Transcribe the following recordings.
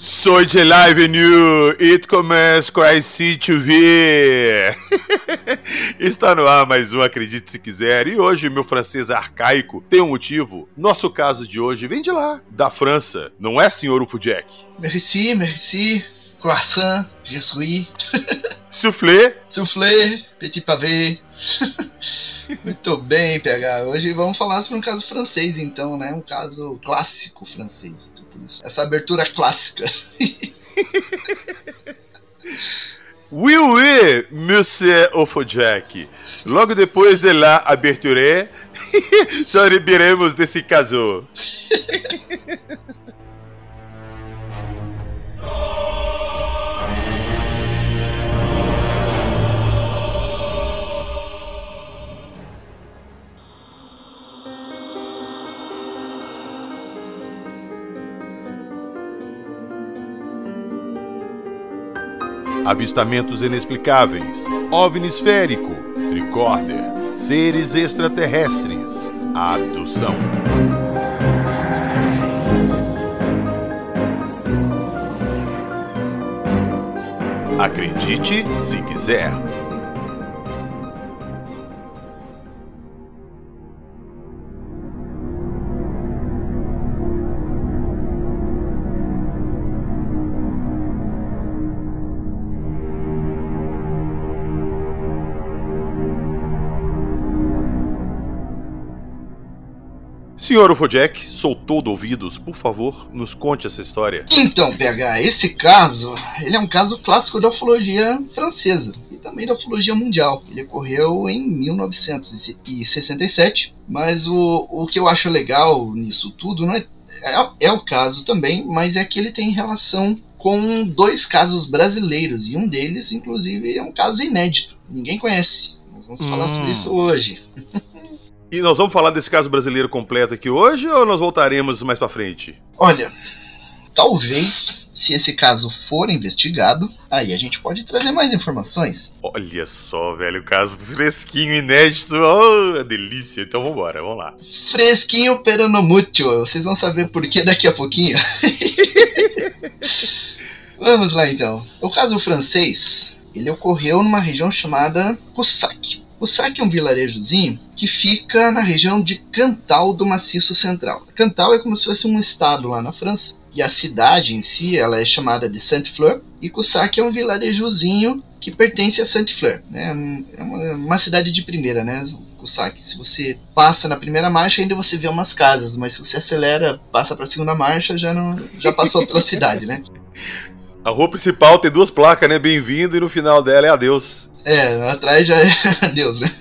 Sou de Live New, it começa com a IC2V. Está no ar mais um Acredite Se Quiser. E hoje meu francês arcaico tem um motivo. Nosso caso de hoje vem de lá, da França. Não é, senhor Ufo-Jack? Merci. Croissant, je suis. Soufflé, petit pavé. Muito bem, PH. Hoje vamos falar sobre um caso francês, então, né? Um caso clássico francês. Então, por isso, essa abertura clássica. Oui, monsieur Ufo-Jack. Logo depois de la abertura, saberemos desse caso. Avistamentos inexplicáveis, OVNI esférico, tricorder, seres extraterrestres, abdução. Acredite se quiser. Senhor Ufo-Jack, sou todo ouvidos. Por favor, nos conte essa história. Então, PH, esse caso, ele é um caso clássico da ufologia francesa e também da ufologia mundial. Ele ocorreu em 1967, mas o que eu acho legal nisso tudo não é o caso também, mas é que ele tem relação com dois casos brasileiros, e um deles, inclusive, é um caso inédito. Ninguém conhece. Nós vamos falar sobre isso hoje. E nós vamos falar desse caso brasileiro completo aqui hoje ou nós voltaremos mais pra frente? Olha, talvez, se esse caso for investigado, aí a gente pode trazer mais informações. Olha só, velho, caso fresquinho, inédito, oh, delícia. Então vamos lá. Fresquinho, pero no mucho. Vocês vão saber por que daqui a pouquinho. Vamos lá então. O caso francês, ele ocorreu numa região chamada Cussac. Cussac é um vilarejozinho que fica na região de Cantal do Maciço Central. Cantal é como se fosse um estado lá na França. E a cidade em si, ela é chamada de Sainte-Fleur. E Cussac é um vilarejozinho que pertence a Sainte-Fleur, né? É uma cidade de primeira, né? Cussac, se você passa na primeira marcha, ainda você vê umas casas. Mas se você acelera, passa para a segunda marcha, já passou pela cidade, né? A rua principal tem duas placas, né? Bem-vindo, e no final dela é adeus. Atrás já é adeus, né?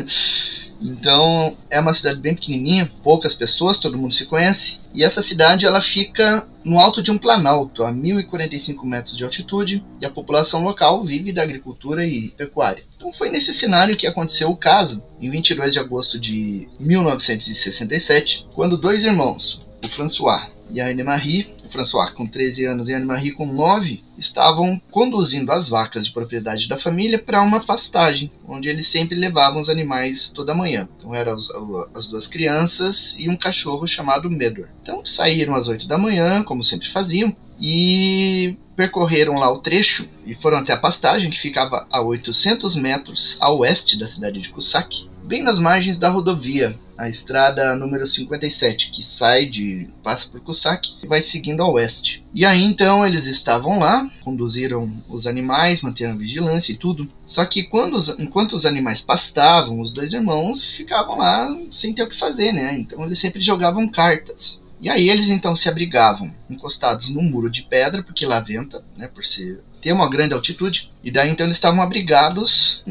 Então, é uma cidade bem pequenininha, poucas pessoas, todo mundo se conhece. E essa cidade, ela fica no alto de um planalto, a 1.045 metros de altitude. E a população local vive da agricultura e pecuária. Então, foi nesse cenário que aconteceu o caso, em 22 de agosto de 1967, quando dois irmãos, o François e a Anne-Marie, o François com 13 anos e a Anne-Marie com 9, estavam conduzindo as vacas de propriedade da família para uma pastagem, onde eles sempre levavam os animais toda manhã. Então eram as duas crianças e um cachorro chamado Medor. Então saíram às 8 da manhã, como sempre faziam, e percorreram lá o trecho e foram até a pastagem, que ficava a 800 metros a oeste da cidade de Cussac, bem nas margens da rodovia, a estrada número 57, que passa por Cussac e vai seguindo a oeste. E aí então eles estavam lá, conduziram os animais, manteram vigilância e tudo. Só que enquanto os animais pastavam, os dois irmãos ficavam lá sem ter o que fazer, né? Então eles sempre jogavam cartas. E aí eles então se abrigavam encostados num muro de pedra, porque lá venta, né, por ter uma grande altitude. E daí então eles estavam abrigados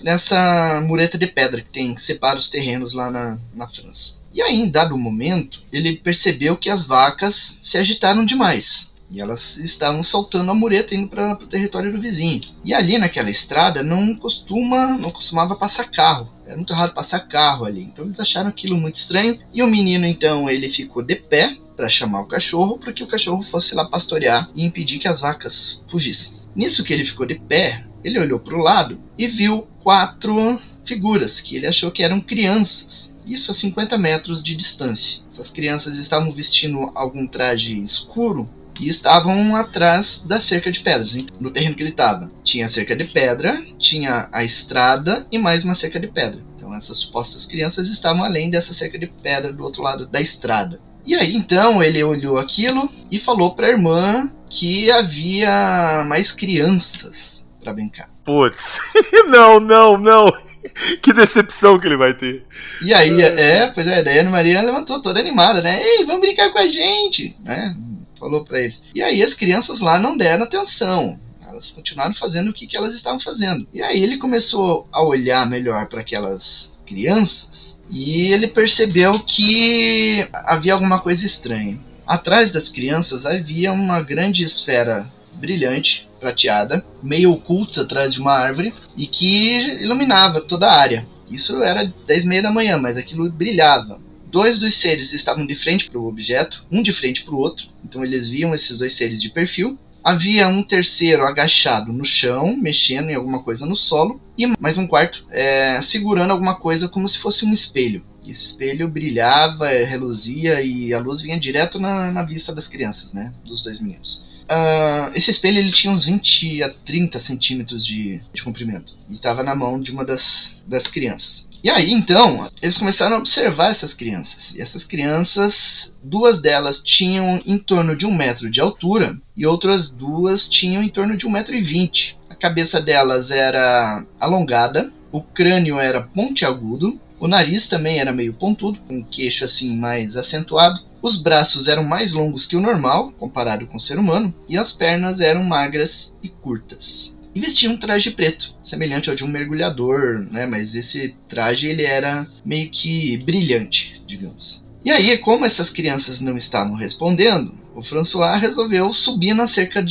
nessa mureta de pedra que separa os terrenos lá na França. E aí, em dado momento, ele percebeu que as vacas se agitaram demais. E elas estavam saltando a mureta indo para o território do vizinho. E ali naquela estrada não costumava passar carro. Era muito raro passar carro ali. Então eles acharam aquilo muito estranho. E o menino então ele ficou de pé para chamar o cachorro, para que o cachorro fosse lá pastorear e impedir que as vacas fugissem. Nisso que ele ficou de pé, ele olhou para o lado e viu 4 figuras que ele achou que eram crianças. Isso a 50 metros de distância. Essas crianças estavam vestindo algum traje escuro e estavam atrás da cerca de pedras, hein? No terreno que ele estava. Tinha a cerca de pedra, tinha a estrada e mais uma cerca de pedra. Então essas supostas crianças estavam além dessa cerca de pedra do outro lado da estrada. E aí então ele olhou aquilo e falou para a irmã que havia mais crianças para brincar. Putz, não. Que decepção que ele vai ter. E aí, daí a Ana Maria levantou toda animada, né? Ei, vamos brincar com a gente, né? Falou pra eles. E aí as crianças lá não deram atenção. Elas continuaram fazendo o que elas estavam fazendo. E aí ele começou a olhar melhor para aquelas crianças e ele percebeu que havia alguma coisa estranha. Atrás das crianças havia uma grande esfera brilhante, prateada, meio oculta atrás de uma árvore e que iluminava toda a área. Isso era 10h30 da manhã, mas aquilo brilhava. 2 dos seres estavam de frente para o objeto, um de frente para o outro, então eles viam esses 2 seres de perfil. Havia um terceiro agachado no chão, mexendo em alguma coisa no solo, e mais um quarto segurando alguma coisa como se fosse um espelho. E esse espelho brilhava, reluzia e a luz vinha direto na vista das crianças, né, dos 2 meninos. Esse espelho ele tinha uns 20 a 30 centímetros de comprimento e estava na mão de uma das crianças. E aí, então, eles começaram a observar essas crianças. E essas crianças, 2 delas tinham em torno de 1 metro de altura e outras 2 tinham em torno de 1,20 m. A cabeça delas era alongada, o crânio era pontiagudo, o nariz também era meio pontudo, com o queixo assim mais acentuado. Os braços eram mais longos que o normal, comparado com o ser humano, e as pernas eram magras e curtas. E vestiam um traje preto, semelhante ao de um mergulhador, né? Mas esse traje ele era meio que brilhante, digamos. E aí, como essas crianças não estavam respondendo, o François resolveu subir na cerca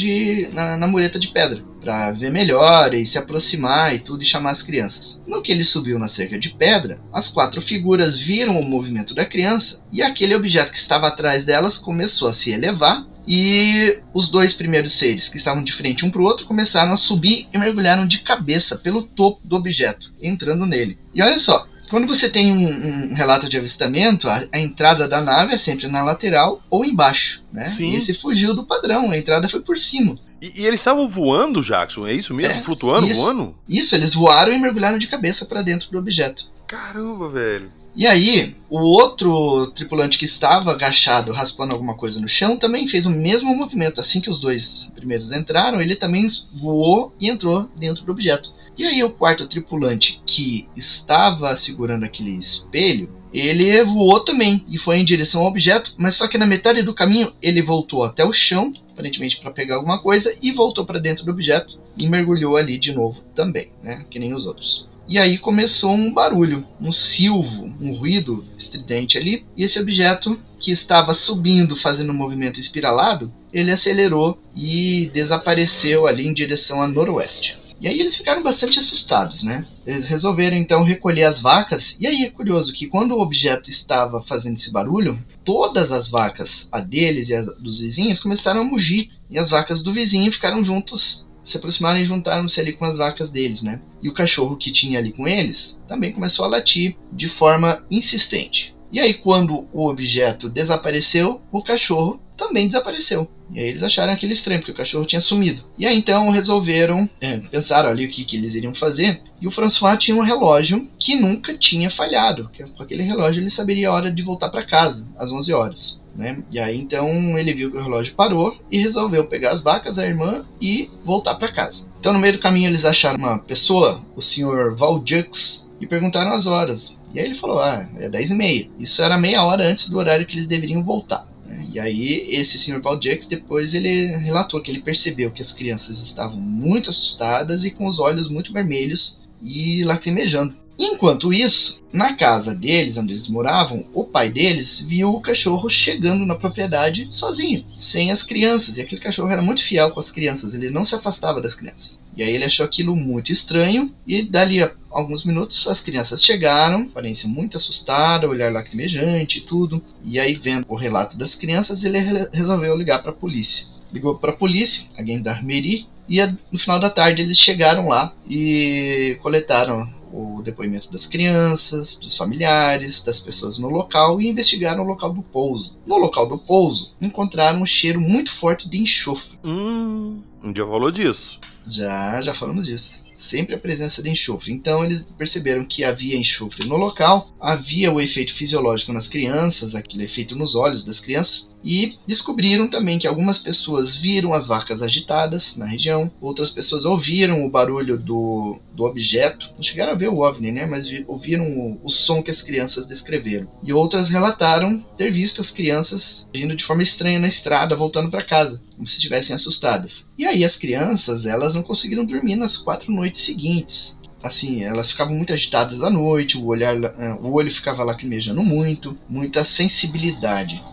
na mureta de pedra, para ver melhor e se aproximar e tudo e chamar as crianças. No que ele subiu na cerca de pedra, as 4 figuras viram o movimento da criança e aquele objeto que estava atrás delas começou a se elevar e os 2 primeiros seres que estavam de frente um para o outro começaram a subir e mergulharam de cabeça pelo topo do objeto, entrando nele. E olha só, quando você tem um relato de avistamento, a entrada da nave é sempre na lateral ou embaixo, né? Sim. E esse fugiu do padrão, a entrada foi por cima. E eles estavam voando, Jackson? É isso mesmo? Flutuando, isso, voando? Isso, eles voaram e mergulharam de cabeça para dentro do objeto. Caramba, velho. E aí, o outro tripulante que estava agachado, raspando alguma coisa no chão, também fez o mesmo movimento. Assim que os 2 primeiros entraram, ele também voou e entrou dentro do objeto. E aí o 4º tripulante, que estava segurando aquele espelho, ele voou também e foi em direção ao objeto, mas só que na metade do caminho ele voltou até o chão, aparentemente para pegar alguma coisa, e voltou para dentro do objeto e mergulhou ali de novo também, né, que nem os outros. E aí começou um barulho, um silvo, um ruído estridente ali, e esse objeto que estava subindo, fazendo um movimento espiralado, ele acelerou e desapareceu ali em direção a noroeste. E aí eles ficaram bastante assustados, né? Eles resolveram então recolher as vacas. E aí é curioso que quando o objeto estava fazendo esse barulho, todas as vacas, a deles e a dos vizinhos, começaram a mugir. E as vacas do vizinho ficaram juntos, se aproximaram e juntaram-se ali com as vacas deles, né? E o cachorro que tinha ali com eles também começou a latir de forma insistente. E aí quando o objeto desapareceu, o cachorro também desapareceu. E aí eles acharam aquilo estranho, porque o cachorro tinha sumido. E aí então resolveram, pensaram ali o que eles iriam fazer. E o François tinha um relógio que nunca tinha falhado. Com aquele relógio ele saberia a hora de voltar para casa, às 11 horas. Né? E aí então ele viu que o relógio parou e resolveu pegar as vacas, a irmã, e voltar para casa. Então no meio do caminho eles acharam uma pessoa, o Sr. Valjux, e perguntaram as horas. E aí ele falou, é 10h30. Isso era meia hora antes do horário que eles deveriam voltar. E aí esse Sr. Valjux depois ele relatou que ele percebeu que as crianças estavam muito assustadas e com os olhos muito vermelhos e lacrimejando. Enquanto isso, na casa deles, onde eles moravam, o pai deles viu o cachorro chegando na propriedade sozinho, sem as crianças. E aquele cachorro era muito fiel com as crianças, ele não se afastava das crianças. E aí ele achou aquilo muito estranho e dali a alguns minutos as crianças chegaram, aparência muito assustada, olhar lacrimejante e tudo. E aí vendo o relato das crianças, ele resolveu ligar para a polícia. Ligou para a polícia, a gendarmerie, e no final da tarde eles chegaram lá e coletaram o depoimento das crianças, dos familiares, das pessoas no local e investigaram o local do pouso. No local do pouso, encontraram um cheiro muito forte de enxofre. Um dia falou disso. Já falamos disso. Sempre a presença de enxofre. Então eles perceberam que havia enxofre no local, havia o efeito fisiológico nas crianças, aquele efeito nos olhos das crianças, e descobriram também que algumas pessoas viram as vacas agitadas na região, outras pessoas ouviram o barulho do objeto, não chegaram a ver o OVNI, né, mas ouviram o som que as crianças descreveram. E outras relataram ter visto as crianças agindo de forma estranha na estrada, voltando para casa, como se estivessem assustadas. E aí as crianças, elas não conseguiram dormir nas 4 noites seguintes. Assim, elas ficavam muito agitadas à noite, o olho ficava lacrimejando muito, muita sensibilidade.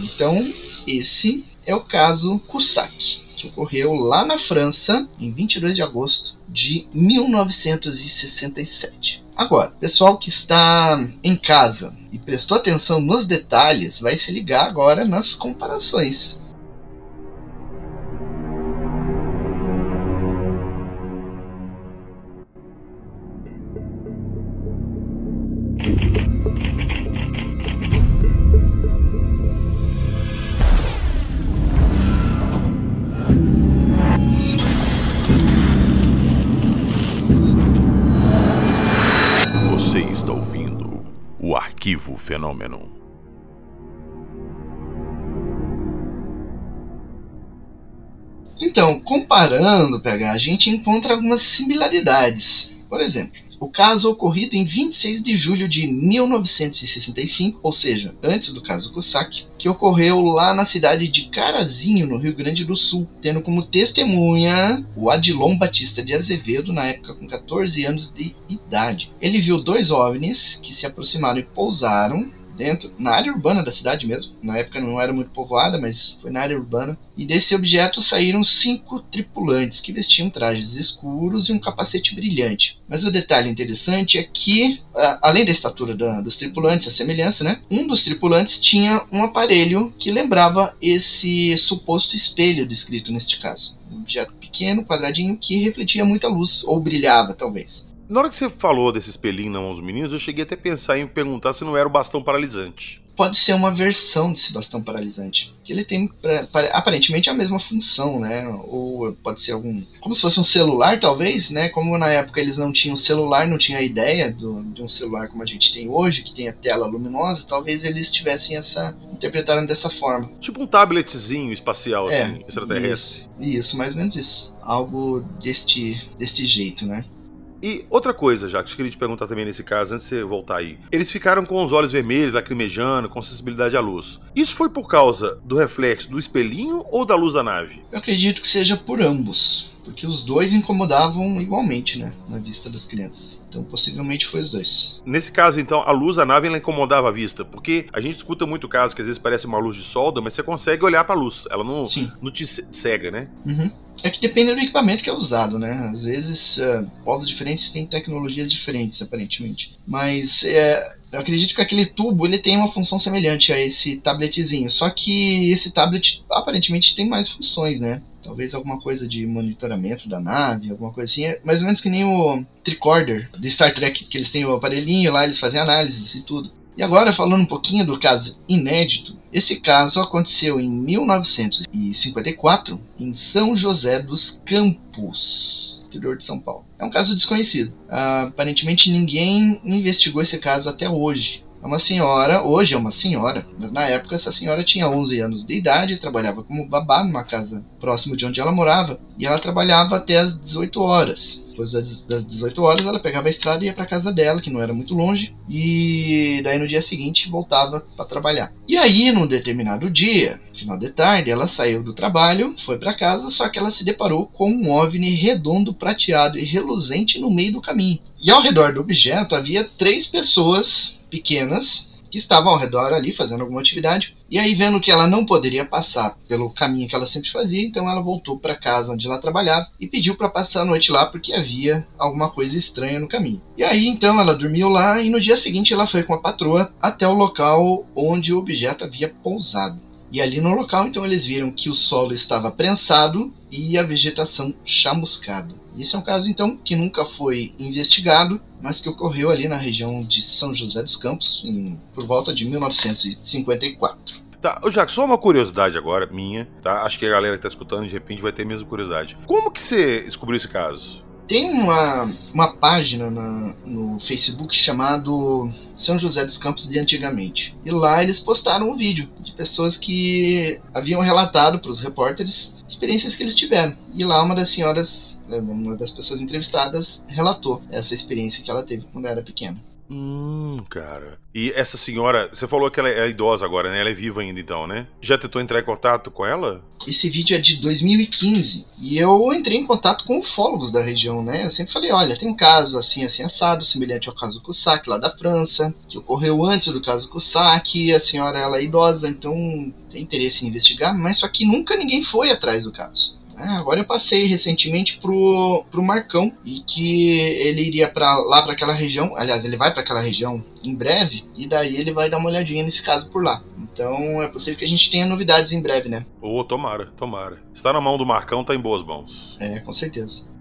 Então, esse é o caso Cussac, que ocorreu lá na França em 22 de agosto de 1967. Agora, pessoal que está em casa e prestou atenção nos detalhes, vai se ligar agora nas comparações. Você está ouvindo o Arquivo Fenômeno. Então, comparando, a gente encontra algumas similaridades. Por exemplo, o caso ocorrido em 26 de julho de 1965, ou seja, antes do caso Cussac, que ocorreu lá na cidade de Carazinho, no Rio Grande do Sul, tendo como testemunha o Adilon Batista de Azevedo, na época com 14 anos de idade. Ele viu 2 OVNIs que se aproximaram e pousaram na área urbana da cidade mesmo. Na época não era muito povoada, mas foi na área urbana. E desse objeto saíram 5 tripulantes que vestiam trajes escuros e um capacete brilhante. Mas o detalhe interessante é que, além da estatura dos tripulantes, a semelhança, né? Um dos tripulantes tinha um aparelho que lembrava esse suposto espelho descrito neste caso. Um objeto pequeno, quadradinho, que refletia muita luz, ou brilhava, talvez. Na hora que você falou desse espelhinho na mão dos meninos, eu cheguei até a pensar em perguntar se não era o bastão paralisante. Pode ser uma versão desse bastão paralisante. Que ele tem aparentemente a mesma função, né? Ou pode ser como se fosse um celular, talvez, né? Como na época eles não tinham celular, não tinham a ideia de um celular como a gente tem hoje, que tem a tela luminosa, talvez eles tivessem interpretaram dessa forma. Tipo um tabletzinho espacial, assim, extraterrestre. Isso, mais ou menos isso. Algo deste jeito, né? E outra coisa, Jacques, eu queria te perguntar também nesse caso, antes de você voltar aí. Eles ficaram com os olhos vermelhos, lacrimejando, com sensibilidade à luz. Isso foi por causa do reflexo do espelhinho ou da luz da nave? Eu acredito que seja por ambos, porque os dois incomodavam igualmente, né, na vista das crianças. Então, possivelmente foi os dois. Nesse caso, então, a luz da nave ela incomodava a vista, porque a gente escuta muito casos que às vezes parece uma luz de solda, mas você consegue olhar pra luz. Ela não te cega, né? Uhum. É que depende do equipamento que é usado, né? Às vezes, povos diferentes têm tecnologias diferentes, aparentemente. Mas eu acredito que aquele tubo ele tem uma função semelhante a esse tabletzinho. Só que esse tablet aparentemente tem mais funções, né? Talvez alguma coisa de monitoramento da nave, alguma coisa assim. É mais ou menos que nem o tricorder de Star Trek, que eles têm o aparelhinho lá, eles fazem análises e tudo. E agora, falando um pouquinho do caso inédito, esse caso aconteceu em 1954, em São José dos Campos, interior de São Paulo. É um caso desconhecido. Aparentemente ninguém investigou esse caso até hoje. É uma senhora, hoje é uma senhora, mas na época essa senhora tinha 11 anos de idade, trabalhava como babá numa casa próximo de onde ela morava, e ela trabalhava até as 18 horas. Depois das 18 horas ela pegava a estrada e ia para casa dela, que não era muito longe, e daí no dia seguinte voltava para trabalhar. E aí, num determinado dia, final de tarde, ela saiu do trabalho, foi para casa, só que ela se deparou com um OVNI redondo, prateado e reluzente no meio do caminho. E ao redor do objeto havia 3 pessoas pequenas que estavam ao redor ali fazendo alguma atividade. E aí, vendo que ela não poderia passar pelo caminho que ela sempre fazia, então ela voltou para casa onde ela trabalhava e pediu para passar a noite lá porque havia alguma coisa estranha no caminho. E aí, então, ela dormiu lá e no dia seguinte ela foi com a patroa até o local onde o objeto havia pousado. E ali no local, então, eles viram que o solo estava prensado e a vegetação chamuscada. Esse é um caso, então, que nunca foi investigado, mas que ocorreu ali na região de São José dos Campos, por volta de 1954. Tá, Jackson, só uma curiosidade agora, minha, tá? Acho que a galera que tá escutando, de repente, vai ter a mesma curiosidade. Como que você descobriu esse caso? Tem uma página no Facebook chamado São José dos Campos de Antigamente. E lá eles postaram um vídeo de pessoas que haviam relatado para os repórteres experiências que eles tiveram. E lá uma das senhoras, uma das pessoas entrevistadas, relatou essa experiência que ela teve quando era pequena. Cara. E essa senhora, você falou que ela é idosa agora, né? Ela é viva ainda então, né? Já tentou entrar em contato com ela? Esse vídeo é de 2015 e eu entrei em contato com ufólogos da região, né? Eu sempre falei, olha, tem um caso assim assado, semelhante ao caso Cussac lá da França, que ocorreu antes do caso Cussac, a senhora ela é idosa, então tem interesse em investigar, mas só que nunca ninguém foi atrás do caso. Agora eu passei recentemente pro Marcão, e que ele iria lá para aquela região, aliás, ele vai para aquela região em breve, e daí ele vai dar uma olhadinha nesse caso por lá. Então é possível que a gente tenha novidades em breve, né? Tomara. Está na mão do Marcão, tá em boas mãos. Com certeza.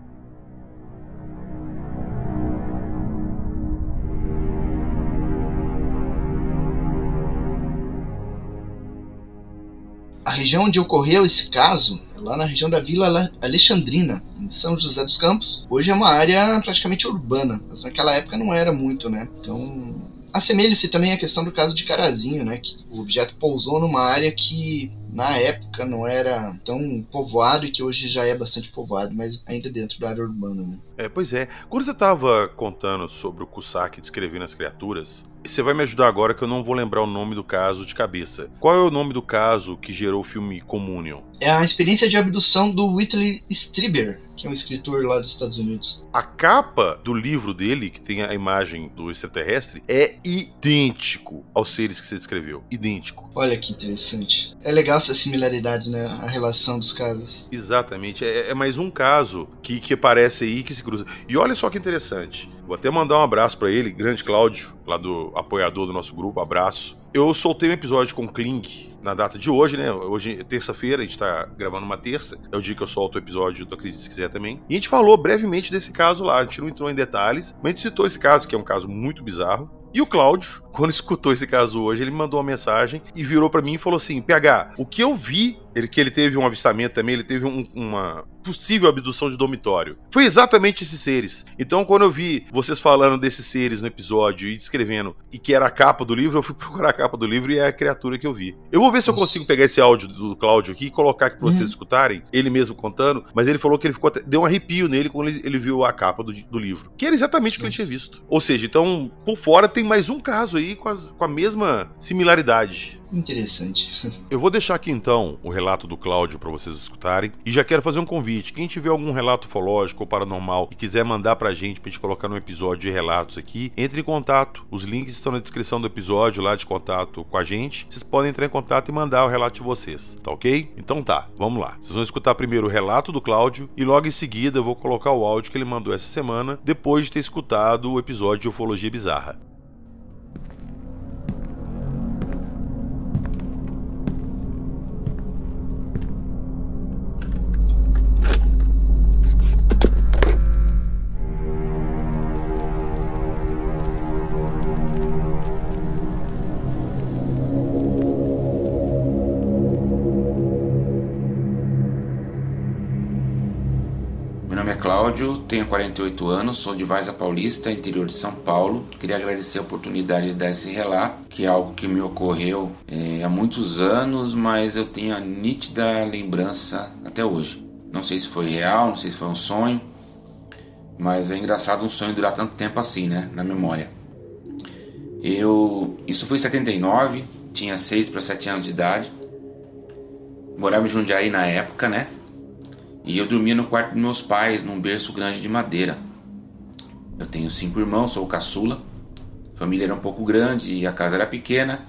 A região onde ocorreu esse caso é lá na região da Vila Alexandrina, em São José dos Campos. Hoje é uma área praticamente urbana, mas naquela época não era muito, né? Então, assemelha-se também à questão do caso de Carazinho, né? Que o objeto pousou numa área que na época não era tão povoado e que hoje já é bastante povoado, mas ainda dentro da área urbana, né? Pois é. Quando você estava contando sobre o Cussac descrevendo as criaturas, você vai me ajudar agora que eu não vou lembrar o nome do caso de cabeça. Qual é o nome do caso que gerou o filme Communion? É a experiência de abdução do Whitley Strieber, que é um escritor lá dos Estados Unidos. A capa do livro dele, que tem a imagem do extraterrestre, é idêntico aos seres que você descreveu. Idêntico. Olha que interessante. É legal essas similaridades, né? A relação dos casos. Exatamente. É mais um caso que aparece aí, que se cruza. E olha só que interessante. Vou até mandar um abraço pra ele, grande Cláudio, lá do apoiador do nosso grupo. Abraço. Eu soltei um episódio com o Kling na data de hoje, né? Hoje é terça-feira, a gente tá gravando uma terça. É o dia que eu solto o episódio do Acredite Se Quiser também. E a gente falou brevemente desse caso lá. A gente não entrou em detalhes, mas a gente citou esse caso, que é um caso muito bizarro. E o Cláudio, quando escutou esse caso hoje, ele me mandou uma mensagem e virou pra mim e falou assim: PH, o que eu vi, que ele teve um avistamento também, ele teve uma possível abdução de dormitório, foi exatamente esses seres. Então, quando eu vi vocês falando desses seres no episódio e descrevendo e que era a capa do livro, eu fui procurar a capa do livro e é a criatura que eu vi. Eu vou ver se eu consigo pegar esse áudio do Cláudio aqui e colocar aqui pra vocês escutarem, ele mesmo contando, mas ele falou que ele deu um arrepio nele quando ele viu a capa do livro, que era exatamente o que ele tinha visto. Ou seja, então, por fora tem mais um caso aí com a mesma similaridade. Interessante. Eu vou deixar aqui então o relato do Cláudio para vocês escutarem e já quero fazer um convite. Quem tiver algum relato ufológico ou paranormal e quiser mandar pra gente colocar no episódio de relatos aqui, entre em contato. Os links estão na descrição do episódio lá de contato com a gente. Vocês podem entrar em contato e mandar o relato de vocês, tá ok? Então tá, vamos lá. Vocês vão escutar primeiro o relato do Cláudio e logo em seguida eu vou colocar o áudio que ele mandou essa semana, depois de ter escutado o episódio de Ufologia Bizarra. Cláudio, tenho 48 anos, sou de Várzea Paulista, interior de São Paulo. Queria agradecer a oportunidade de dar esse relato, que é algo que me ocorreu há muitos anos, mas eu tenho a nítida lembrança até hoje. Não sei se foi real, não sei se foi um sonho, mas é engraçado um sonho durar tanto tempo assim, né, na memória. Isso foi em 79, tinha 6 para 7 anos de idade, morava em Jundiaí na época, né? E eu dormia no quarto dos meus pais, num berço grande de madeira. Eu tenho 5 irmãos, sou o caçula. A família era um pouco grande e a casa era pequena.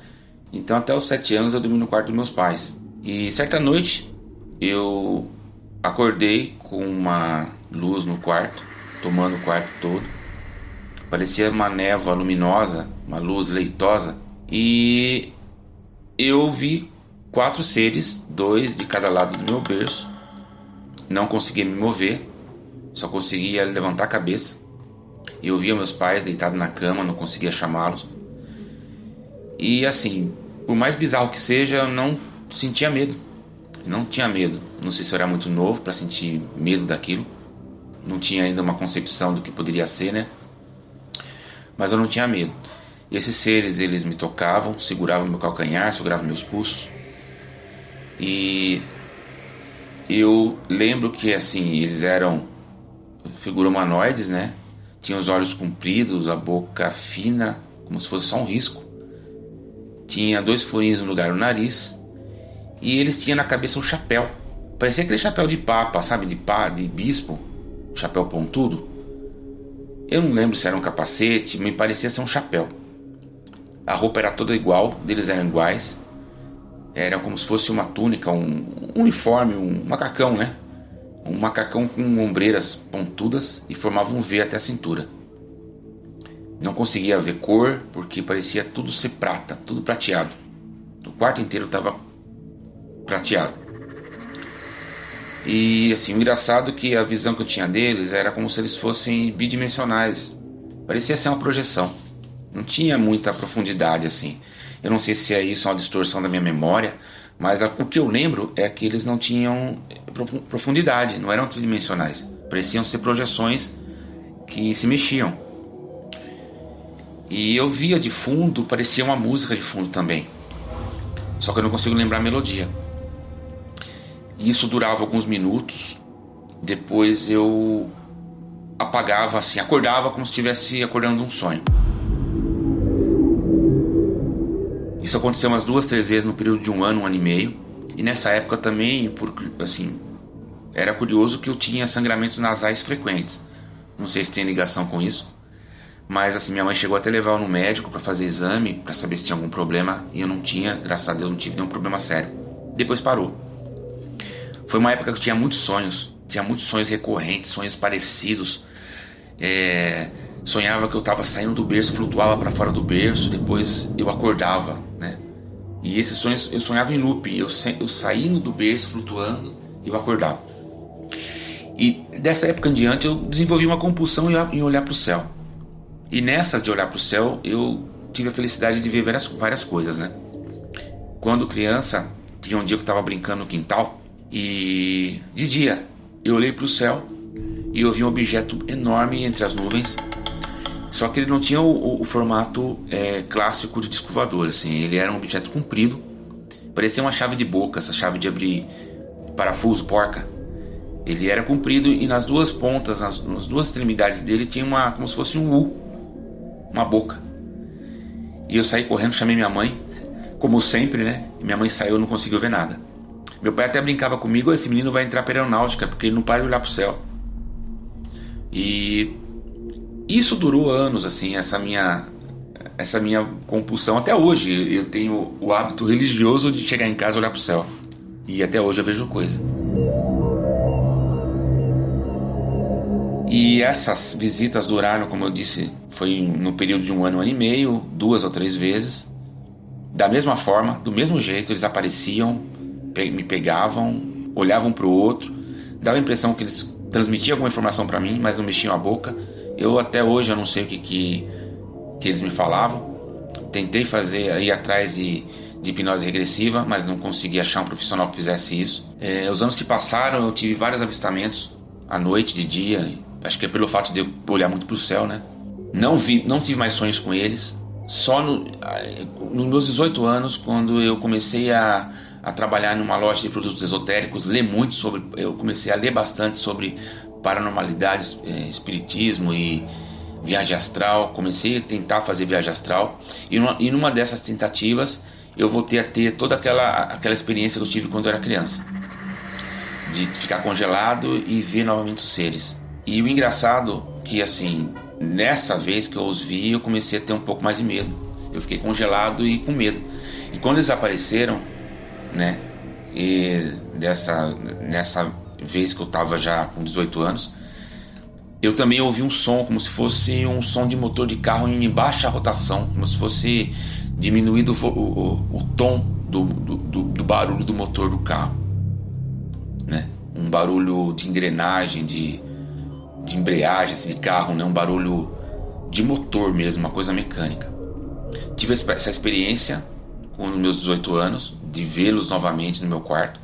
Então até os 7 anos eu dormi no quarto dos meus pais. E certa noite eu acordei com uma luz no quarto, tomando o quarto todo. Parecia uma névoa luminosa, uma luz leitosa. E eu vi 4 seres, 2 de cada lado do meu berço, não conseguia me mover, só conseguia levantar a cabeça. Eu via meus pais deitados na cama, não conseguia chamá-los. E assim, por mais bizarro que seja, eu não sentia medo. Não tinha medo. Não sei se eu era muito novo para sentir medo daquilo. Não tinha ainda uma concepção do que poderia ser, né? Mas eu não tinha medo. E esses seres, eles me tocavam, seguravam meu calcanhar, seguravam meus pulsos. E eu lembro que assim, eles eram figuras humanoides, né? Tinham os olhos compridos, a boca fina, como se fosse só um risco. Tinha 2 furinhos no lugar do nariz. E eles tinham na cabeça um chapéu. Parecia aquele chapéu de papa, sabe? De bispo. Chapéu pontudo. Eu não lembro se era um capacete, me parecia ser um chapéu. A roupa era toda igual, deles eram iguais. Era como se fosse uma túnica, um uniforme, um macacão, né? Um macacão com ombreiras pontudas e formava um V até a cintura. Não conseguia ver cor, porque parecia tudo ser prata, tudo prateado. O quarto inteiro estava prateado. E assim, o engraçado é que a visão que eu tinha deles era como se eles fossem bidimensionais. Parecia ser uma projeção. Não tinha muita profundidade assim. Eu não sei se é isso uma distorção da minha memória, mas o que eu lembro é que eles não tinham profundidade, não eram tridimensionais. Pareciam ser projeções que se mexiam. E eu via de fundo, parecia uma música de fundo também. Só que eu não consigo lembrar a melodia. E isso durava alguns minutos. Depois eu apagava assim, acordava como se estivesse acordando de um sonho. Isso aconteceu umas 2, 3 vezes no período de 1 ano, 1 ano e meio. E nessa época também, assim, era curioso que eu tinha sangramentos nasais frequentes. Não sei se tem ligação com isso. Mas assim, minha mãe chegou até levar eu no médico para fazer exame, para saber se tinha algum problema. E eu não tinha, graças a Deus, não tive nenhum problema sério. Depois parou. Foi uma época que eu tinha muitos sonhos. Tinha muitos sonhos recorrentes, sonhos parecidos. Sonhava que eu estava saindo do berço, flutuava para fora do berço, depois eu acordava, né? E esses sonhos eu sonhava em loop, eu saindo do berço, flutuando, e eu acordava. E dessa época em diante eu desenvolvi uma compulsão em olhar para o céu. E nessas de olhar para o céu eu tive a felicidade de ver várias coisas, né? Quando criança, tinha um dia que eu estava brincando no quintal e de dia eu olhei para o céu e eu vi um objeto enorme entre as nuvens. Só que ele não tinha o formato clássico de disco voador, assim. Ele era um objeto comprido, parecia uma chave de boca, essa chave de abrir parafuso, porca. Ele era comprido e nas duas pontas, nas 2 extremidades dele tinha como se fosse um U, uma boca. E eu saí correndo, chamei minha mãe, como sempre, né? E minha mãe saiu, não conseguiu ver nada. Meu pai até brincava comigo: esse menino vai entrar para aeronáutica, porque ele não para de olhar para o céu. E isso durou anos, assim, essa minha compulsão. Até hoje eu tenho o hábito religioso de chegar em casa e olhar pro céu. E até hoje eu vejo coisa. E essas visitas duraram, como eu disse, foi no período de 1 ano, 1 ano e meio, 2 ou 3 vezes. Da mesma forma, do mesmo jeito, eles apareciam, me pegavam, olhavam pro outro. Dava a impressão que eles transmitiam alguma informação para mim, mas não mexiam a boca. Eu até hoje eu não sei o que eles me falavam. Tentei ir atrás de hipnose regressiva, mas não consegui achar um profissional que fizesse isso. Os anos se passaram, eu tive vários avistamentos à noite, de dia. Acho que é pelo fato de eu olhar muito para o céu, né? Não tive mais sonhos com eles. Só nos meus 18 anos, quando eu comecei a trabalhar numa loja de produtos esotéricos, eu comecei a ler bastante sobre paranormalidade, espiritismo e viagem astral. Comecei a tentar fazer viagem astral e numa dessas tentativas eu voltei a ter toda aquela experiência que eu tive quando eu era criança, de ficar congelado e ver novamente os seres. E o engraçado que, assim, nessa vez que eu os vi, eu comecei a ter um pouco mais de medo. Eu fiquei congelado e com medo. E quando eles apareceram, né, e nessa vez que eu estava já com 18 anos, eu também ouvi um som, como se fosse um som de motor de carro em baixa rotação, como se fosse diminuído o tom do barulho do motor do carro, né? Um barulho de engrenagem, de embreagem, assim, de carro, né? Um barulho de motor mesmo, uma coisa mecânica. Tive essa experiência com os meus 18 anos, de vê-los novamente no meu quarto,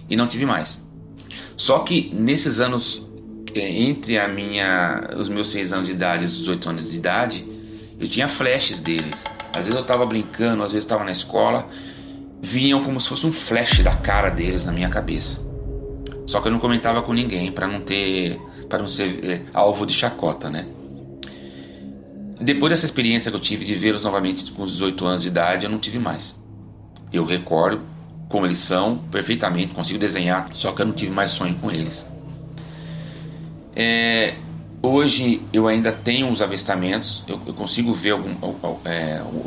e não tive mais. Só que nesses anos, entre os meus 6 anos de idade e os 18 anos de idade, eu tinha flashes deles. Às vezes eu estava brincando, às vezes eu estava na escola, vinham como se fosse um flash da cara deles na minha cabeça. Só que eu não comentava com ninguém, para não ser alvo de chacota, né? Depois dessa experiência que eu tive de vê-los novamente com os 18 anos de idade, eu não tive mais. Eu recordo como eles são perfeitamente, consigo desenhar, só que eu não tive mais sonho com eles. Hoje eu ainda tenho os avistamentos, eu consigo ver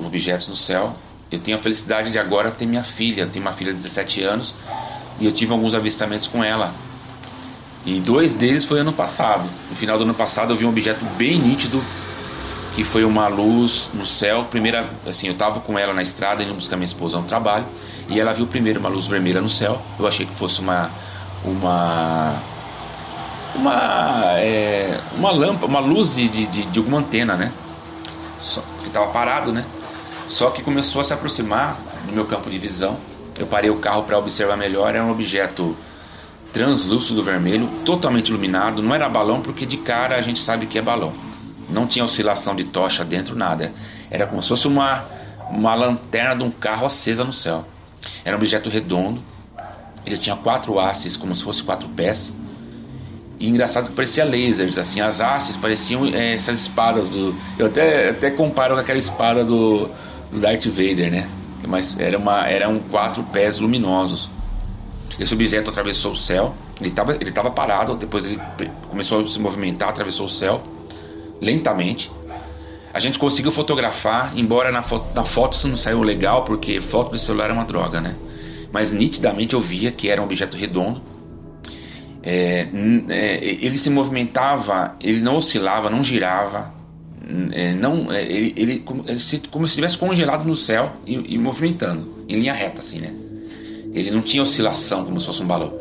objetos no céu. Eu tenho a felicidade de agora ter minha filha. Eu tenho uma filha de 17 anos e eu tive alguns avistamentos com ela. E 2 deles foi ano passado. No final do ano passado eu vi um objeto bem nítido, que foi uma luz no céu. Primeira, assim, eu estava com ela na estrada indo buscar minha esposa no trabalho, e ela viu primeiro uma luz vermelha no céu. Eu achei que fosse uma lâmpada, uma luz de alguma antena, né? Que estava parado, né? Só que começou a se aproximar no meu campo de visão. Eu parei o carro para observar melhor. Era um objeto translúcido vermelho, totalmente iluminado. Não era balão, porque de cara a gente sabe que é balão. Não tinha oscilação de tocha dentro, nada. Era como se fosse uma lanterna de um carro acesa no céu. Era um objeto redondo. Ele tinha 4 hastes, como se fosse 4 pés. E engraçado que parecia lasers, assim. As hastes pareciam essas espadas do... Eu até comparo com aquela espada do Darth Vader, né? Mas eram 4 pés luminosos. Esse objeto atravessou o céu. Ele estava parado, depois ele começou a se movimentar, atravessou o céu lentamente. A gente conseguiu fotografar, embora na foto isso não saiu legal, porque foto de celular é uma droga, né? Mas nitidamente eu via que era um objeto redondo. Ele se movimentava, ele não oscilava, não girava, ele como se estivesse congelado no céu e movimentando em linha reta, assim, né? Ele não tinha oscilação como se fosse um balão.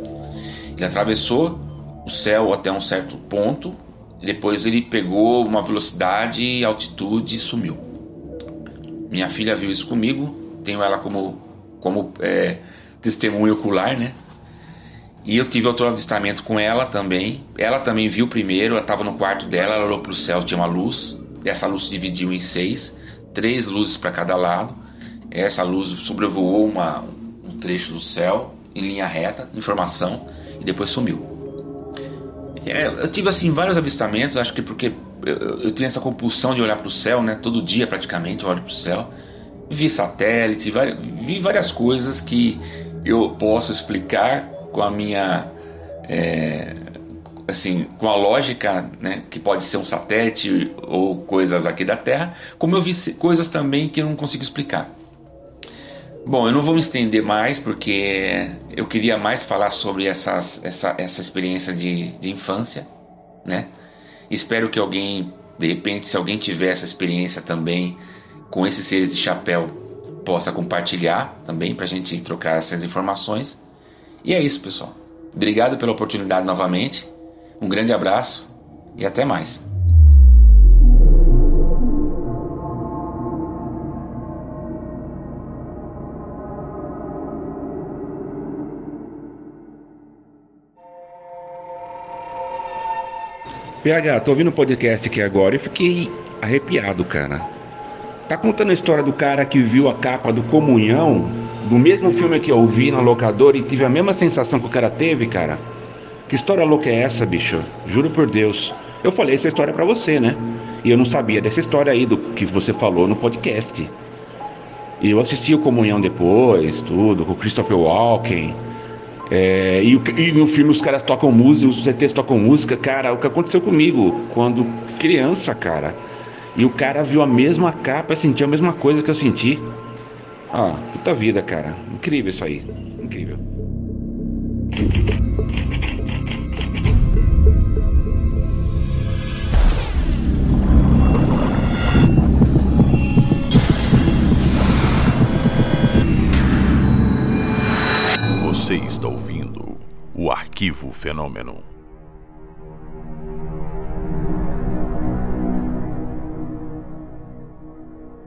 Ele atravessou o céu até um certo ponto. Depois ele pegou uma velocidade, altitude e sumiu. Minha filha viu isso comigo. Tenho ela como testemunha ocular, né? E eu tive outro avistamento com ela também. Ela também viu primeiro. Ela estava no quarto dela. Ela olhou para o céu, tinha uma luz. Essa luz se dividiu em 6. 3 luzes para cada lado. Essa luz sobrevoou um trecho do céu em linha reta, em formação, e depois sumiu. Eu tive assim vários avistamentos, acho que porque eu tenho essa compulsão de olhar para o céu, né? Todo dia praticamente eu olho para o céu. Vi satélite, vi várias coisas que eu posso explicar com a minha com a lógica, né? Que pode ser um satélite ou coisas aqui da Terra, como eu vi coisas também que eu não consigo explicar. Bom, eu não vou me estender mais, porque eu queria mais falar sobre essa experiência de infância, né? Espero que alguém, de repente, se alguém tiver essa experiência também com esses seres de chapéu, possa compartilhar também, pra gente trocar essas informações. E é isso, pessoal. Obrigado pela oportunidade novamente. Um grande abraço e até mais. PH, tô ouvindo o podcast aqui agora e fiquei arrepiado, cara. Tá contando a história do cara que viu a capa do Comunhão, do mesmo filme que eu vi na locadora e tive a mesma sensação que o cara teve, cara? Que história louca é essa, bicho? Juro por Deus. Eu falei essa história pra você, né? E eu não sabia dessa história aí do que você falou no podcast. E eu assisti o Comunhão depois, tudo, com o Christopher Walken. E no filme os caras tocam música, os ETs tocam música, cara. O que aconteceu comigo quando criança, cara. E o cara viu a mesma capa, sentiu a mesma coisa que eu senti. Puta vida, cara. Incrível isso aí. Incrível. Você está ouvindo o Arquivo Arquivo Fenômeno.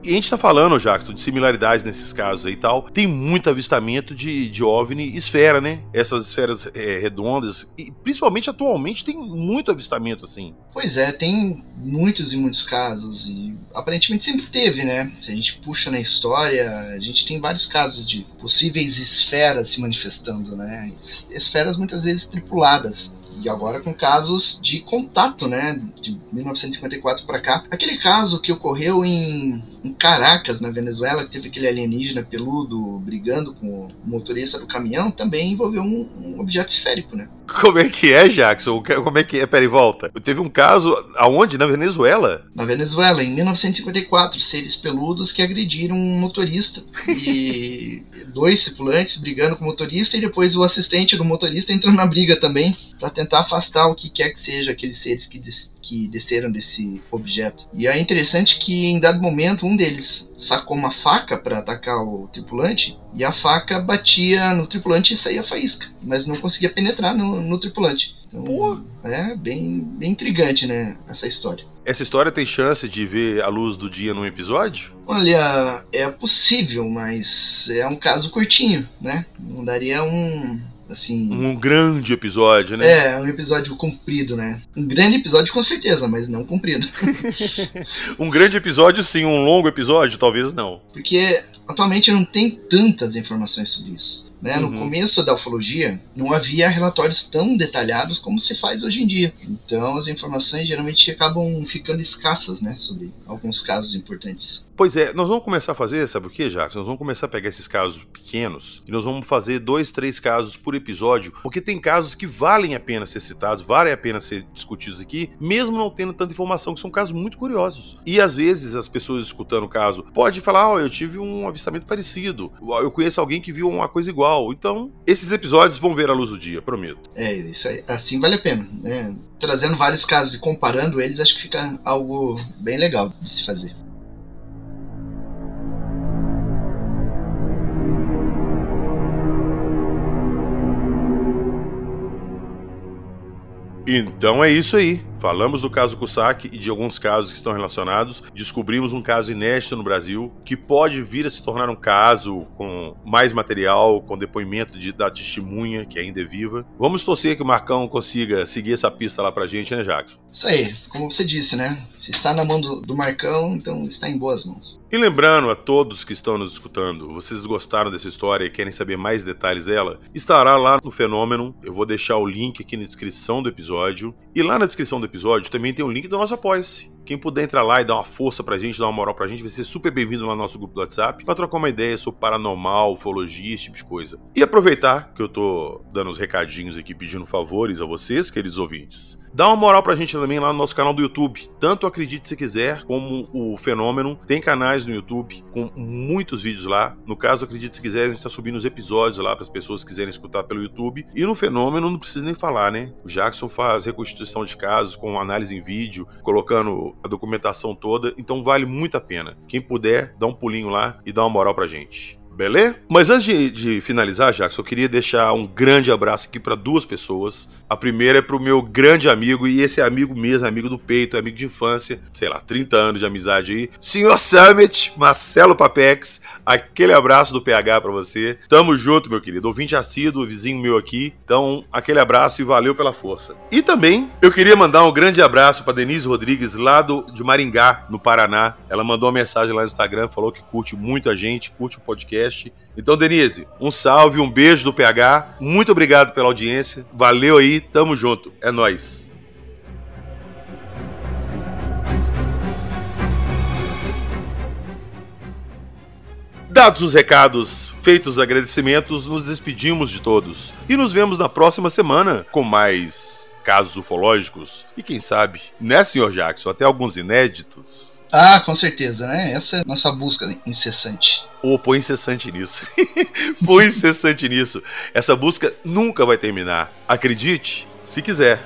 E a gente tá falando, Jackson, de similaridades nesses casos aí e tal. Tem muito avistamento de OVNI esfera, né? Essas esferas redondas. E principalmente atualmente tem muito avistamento assim. Pois é, tem muitos e muitos casos. E aparentemente sempre teve, né? Se a gente puxa na história, a gente tem vários casos de possíveis esferas se manifestando, né? Esferas muitas vezes tripuladas. E agora com casos de contato, né? De 1954 para cá. Aquele caso que ocorreu em Caracas, na Venezuela, que teve aquele alienígena peludo brigando com o motorista do caminhão, também envolveu um objeto esférico, né? Como é que é, Jackson? Como é que é? Peraí, volta. Teve um caso, aonde? Na Venezuela? Na Venezuela, em 1954, seres peludos que agrediram um motorista. E 2 tripulantes brigando com o motorista, e depois o assistente do motorista entrou na briga também, para tentar afastar o que quer que seja aqueles seres que desceram desse objeto. E é interessante que em dado momento um deles sacou uma faca para atacar o tripulante, e a faca batia no tripulante e saía faísca, mas não conseguia penetrar no tripulante. Então, é bem intrigante, né, essa história. Essa história tem chance de ver a luz do dia num episódio? Olha, é possível, mas é um caso curtinho, né? Não daria assim, um grande episódio, né? É, um episódio comprido, né? Um grande episódio com certeza, mas não comprido. Um grande episódio sim, um longo episódio talvez não. Porque atualmente não tem tantas informações sobre isso. Né? No começo da ufologia, não havia relatórios tão detalhados como se faz hoje em dia. Então as informações geralmente acabam ficando escassas, né? Sobre alguns casos importantes. Pois é, nós vamos começar a fazer, sabe o que, Jackson? Nós vamos começar a pegar esses casos pequenos e nós vamos fazer 2, 3 casos por episódio, porque tem casos que valem a pena ser citados, valem a pena ser discutidos aqui, mesmo não tendo tanta informação, que são casos muito curiosos. E às vezes as pessoas escutando o caso podem falar, eu tive um avistamento parecido, eu conheço alguém que viu uma coisa igual. Então, esses episódios vão ver a luz do dia, prometo. É, isso aí, assim vale a pena, né? Trazendo vários casos e comparando eles, acho que fica algo bem legal de se fazer. Então é isso aí. Falamos do caso Cussack e de alguns casos que estão relacionados. Descobrimos um caso inédito no Brasil, que pode vir a se tornar um caso com mais material, com depoimento da testemunha, que ainda é viva. Vamos torcer que o Marcão consiga seguir essa pista lá pra gente, né, Jackson? Isso aí, como você disse, né? Se está na mão do Marcão, então está em boas mãos. E lembrando a todos que estão nos escutando, vocês gostaram dessa história e querem saber mais detalhes dela, estará lá no Fenômeno. Eu vou deixar o link aqui na descrição do episódio. E lá na descrição do episódio também tem um link do nosso Apoia-se. Quem puder entrar lá e dar uma força pra gente, dar uma moral pra gente, vai ser super bem-vindo lá no nosso grupo do WhatsApp pra trocar uma ideia sobre paranormal, ufologia, esse tipo de coisa. E aproveitar que eu tô dando os recadinhos aqui, pedindo favores a vocês, queridos ouvintes. Dá uma moral pra gente também lá no nosso canal do YouTube. Tanto Acredite Se Quiser, como o Fenômeno. Tem canais no YouTube com muitos vídeos lá. No caso, Acredite Se Quiser, a gente tá subindo os episódios lá para as pessoas que quiserem escutar pelo YouTube. E no Fenômeno, não precisa nem falar, né? O Jackson faz reconstituição de casos com análise em vídeo, colocando a documentação toda. Então vale muito a pena. Quem puder, dá um pulinho lá e dá uma moral pra gente. Beleza? Mas antes de finalizar, Jackson, eu queria deixar um grande abraço aqui para 2 pessoas. A primeira é pro meu grande amigo, e esse é amigo mesmo, amigo do peito, amigo de infância, sei lá, 30 anos de amizade aí. Senhor Summit, Marcelo Papex, aquele abraço do PH pra você. Tamo junto, meu querido. Ouvinte assíduo, vizinho meu aqui. Então, aquele abraço e valeu pela força. E também, eu queria mandar um grande abraço pra Denise Rodrigues, lá de Maringá, no Paraná. Ela mandou uma mensagem lá no Instagram, falou que curte muito a gente, curte o podcast. Então, Denise, um salve, um beijo do PH. Muito obrigado pela audiência. Valeu aí, tamo junto. É nóis. Dados os recados, feitos os agradecimentos, nos despedimos de todos. E nos vemos na próxima semana com mais casos ufológicos. E quem sabe, né, Sr. Jackson, até alguns inéditos. Ah, com certeza, né? Essa é a nossa busca incessante. Põe incessante nisso. Põe incessante nisso. Essa busca nunca vai terminar. Acredite, se quiser.